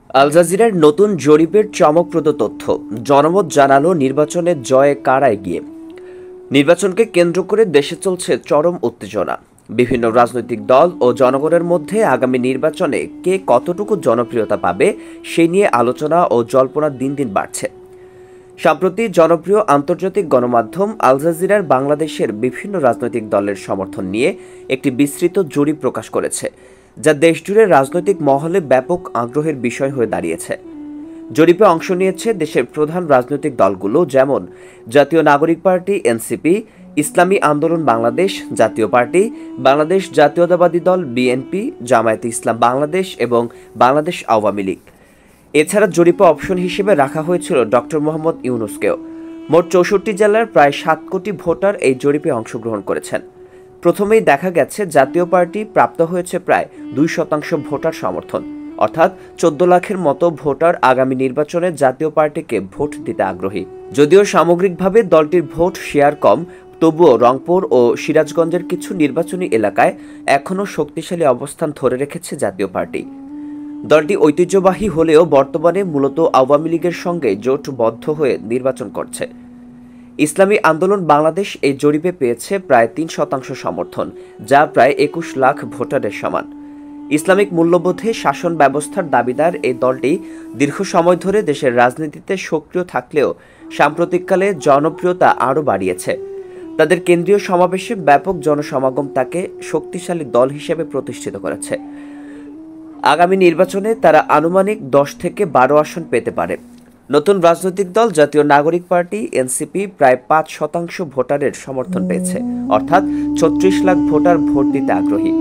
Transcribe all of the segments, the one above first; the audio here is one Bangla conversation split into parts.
আল জাজিরার নতুন জরিপের চমকপ্রদ তথ্য। জনমত জানালো নির্বাচনে জয়ে কারা এগিয়ে। নির্বাচনকে কেন্দ্র করে দেশে চলছে চরম উত্তেজনা। বিভিন্ন রাজনৈতিক দল ও জনগণের মধ্যে আগামী নির্বাচনে কে কতটুকু জনপ্রিয়তা পাবে সে নিয়ে আলোচনা ও জল্পনা দিন দিন বাড়ছে। সম্প্রতি জনপ্রিয় আন্তর্জাতিক গণমাধ্যম আল জাজিরার বাংলাদেশের বিভিন্ন রাজনৈতিক দলের সমর্থন নিয়ে একটি বিস্তৃত জরিপ প্রকাশ করেছে, যা দেশজুড়ে রাজনৈতিক মহলে ব্যাপক আগ্রহের বিষয় হয়ে দাঁড়িয়েছে। জরিপে অংশ নিয়েছে দেশের প্রধান রাজনৈতিক দলগুলো, যেমন জাতীয় নাগরিক পার্টি এনসিপি, ইসলামী আন্দোলন বাংলাদেশ, জাতীয় পার্টি, বাংলাদেশ জাতীয়তাবাদী দল বিএনপি, জামায়াতে ইসলাম বাংলাদেশ এবং বাংলাদেশ আওয়ামী লীগ। এছাড়া জরিপে অপশন হিসেবে রাখা হয়েছিল ডক্টর মোহাম্মদ ইউনূসকেও। মোট ৬৪ জেলার প্রায় ৭ কোটি ভোটার এই জরিপে অংশগ্রহণ করেছেন। প্রথমেই দেখা গেছে জাতীয় পার্টি প্রাপ্ত হয়েছে প্রায় ২% ভোটার সমর্থন, অর্থাৎ ১৪ লাখের মতো ভোটার আগামী নির্বাচনে জাতীয় পার্টিকে ভোট দিতে আগ্রহী। যদিও সামগ্রিকভাবে দলটির ভোট শেয়ার কম, তবুও রংপুর ও সিরাজগঞ্জের কিছু নির্বাচনী এলাকায় এখনও শক্তিশালী অবস্থান ধরে রেখেছে জাতীয় পার্টি। দলটি ঐতিহ্যবাহী হলেও বর্তমানে মূলত আওয়ামী লীগের সঙ্গে জোটবদ্ধ হয়ে নির্বাচন করছে। ইসলামী আন্দোলন বাংলাদেশ এই জরিপে পেয়েছে প্রায় ৩% সমর্থন, যা প্রায় ২১ লাখ ভোটারের সমান। ইসলামিক মূল্যবোধে শাসন ব্যবস্থার দাবিদার এই দলটি দীর্ঘ সময় ধরে দেশের রাজনীতিতে সক্রিয় থাকলেও সাম্প্রতিককালে জনপ্রিয়তা আরও বাড়িয়েছে। তাদের কেন্দ্রীয় সমাবেশে ব্যাপক জনসমাগম তাকে শক্তিশালী দল হিসেবে প্রতিষ্ঠিত করেছে। আগামী নির্বাচনে তারা আনুমানিক ১০ থেকে ১২ আসন পেতে পারে। নতুন রাজনৈতিক দল জাতীয় নাগরিক পার্টি এনসিপি প্রায় ৫% ভোটারের সমর্থন পেয়েছে, অর্থাৎ ৩৬ লাখ ভোটার ভোট দিতে আগ্রহী।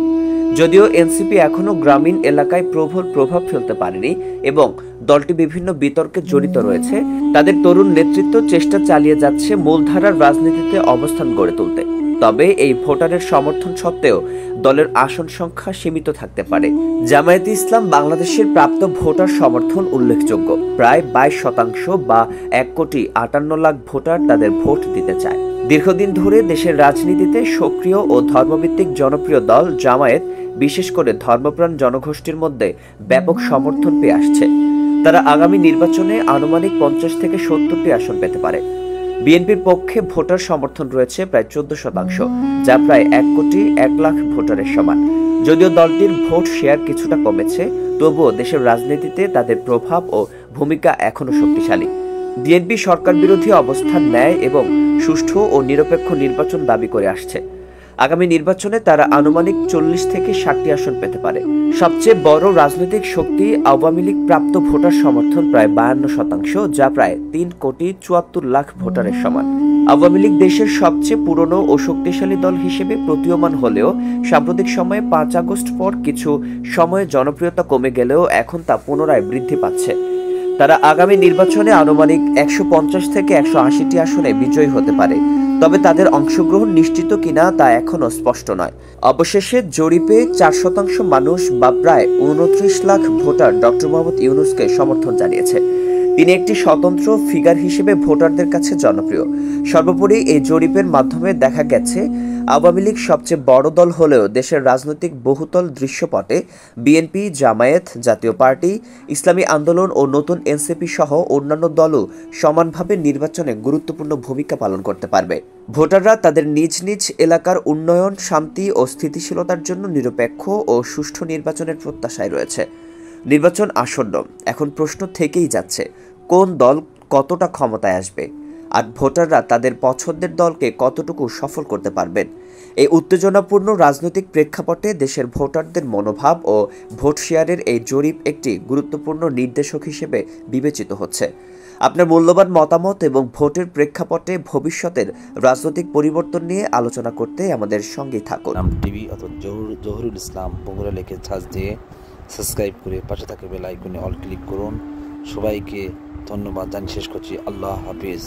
যদিও এনসিপি এখনও গ্রামীণ এলাকায় প্রবল প্রভাব ফেলতে পারেনি এবং দলটি বিভিন্ন বিতর্কে জড়িত রয়েছে, তাদের তরুণ নেতৃত্ব চেষ্টা চালিয়ে যাচ্ছে মূলধারার রাজনীতিতে অবস্থান গড়ে তুলতে। তবে এই ভোটারের সমর্থন সত্ত্বেও দলের আসন সংখ্যা সীমিত থাকতে পারে। জামায়াতে ইসলাম বাংলাদেশের প্রাপ্ত ভোটার সমর্থন উল্লেখযোগ্য, প্রায় ২২% বা ১,৫৮,০০,০০০ ভোটার তাদের ভোট দিতে চায়। দীর্ঘদিন ধরে দেশের রাজনীতিতে সক্রিয় ও ধর্মভিত্তিক জনপ্রিয় দল জামায়াত বিশেষ করে ধর্মপ্রাণ জনগোষ্ঠীর মধ্যে ব্যাপক সমর্থন পেয়ে আসছে। তারা আগামী নির্বাচনে আনুমানিক ৫০ থেকে ৭০টি আসন পেতে পারে। বিএনপির পক্ষে ভোটার সমর্থন রয়েছে প্রায় ১৪%, যা প্রায় ১,০০,০০,০০০ ভোটারের সমান। যদিও দলটির ভোট শেয়ার কিছুটা কমেছে, তবুও দেশের রাজনীতিতে তাদের প্রভাব ও ভূমিকা এখনও শক্তিশালী। বিএনপি সরকার বিরোধী অবস্থান নেয় এবং সুষ্ঠু ও নিরপেক্ষ নির্বাচন দাবি করে আসছে। আগামী নির্বাচনে তারা আনুমানিক ৪০ থেকে ৬০টি আসন পেতে পারে। সবচেয়ে বড় রাজনৈতিক শক্তি আওয়ামী লীগ প্রাপ্ত ভোটার সমর্থন প্রায় ৫২%, যা প্রায় ৩,৭৪,০০,০০০ ভোটারের সমান। আওয়ামী লীগ দেশের সবচেয়ে পুরনো ও শক্তিশালী দল হিসেবে প্রতীয়মান হলেও সাম্প্রতিক সময়ে ৫ আগস্ট পর কিছু সময়ে জনপ্রিয়তা কমে গেলেও এখন তা পুনরায় বৃদ্ধি পাচ্ছে। তারা আগামী নির্বাচনে আনুমানিক ১৫০ থেকে ১৮০টি আসনে বিজয়ী হতে পারে, তবে তাদের অংশগ্রহণ নিশ্চিত কিনা তা এখনও স্পষ্ট নয়। অবশেষে জরিপে ৪% মানুষ বা প্রায় ২৯ লাখ ভোটার ডক্টর মোহাম্মদ ইউনূসকে সমর্থন জানিয়েছে। তিনি একটি স্বতন্ত্র ফিগার হিসেবে ভোটারদের কাছে জনপ্রিয়। সর্বোপরি এই জরিপের মাধ্যমে দেখা গেছে আওয়ামী লীগ সবচেয়ে বড় দল হলেও দেশের রাজনৈতিক বহুতল দৃশ্যপটে বিএনপি, জামায়াত, জাতীয় পার্টি, ইসলামী আন্দোলন ও নতুন এনসিপি সহ অন্যান্য দলও সমানভাবে নির্বাচনে গুরুত্বপূর্ণ ভূমিকা পালন করতে পারবে। ভোটাররা তাদের নিজ নিজ এলাকার উন্নয়ন, শান্তি ও স্থিতিশীলতার জন্য নিরপেক্ষ ও সুষ্ঠু নির্বাচনের প্রত্যাশায় রয়েছে। নির্বাচন আসন্ন, এখন প্রশ্ন থেকেই যাচ্ছে কোন দল কতটা ক্ষমতায় আসবে, আর ভোটাররা তাদের পছন্দের দলকে কতটুকু সফল করতে পারবেন। এই উত্তেজনাপূর্ণ রাজনৈতিক প্রেক্ষাপটে দেশের ভোটারদের মনোভাব ও ভোট শেয়ারের এই জরিপ একটি গুরুত্বপূর্ণ নির্দেশক হিসেবে বিবেচিত হচ্ছে। আপনার মূল্যবান মতামত এবং ভোটের প্রেক্ষাপটে ভবিষ্যতের রাজনৈতিক পরিবর্তন নিয়ে আলোচনা করতে আমাদের সঙ্গেই থাকুন। টিভি অথবা জহুরুল ইসলাম বগুড়া লিখে সার্চ দিয়ে সাবস্ক্রাইব করে পাশে থাকা বেল আইকনে অল ক্লিক করুন। সবাইকে ধন্যবাদ জানিয়ে শেষ করছি। আল্লাহ হাফিজ।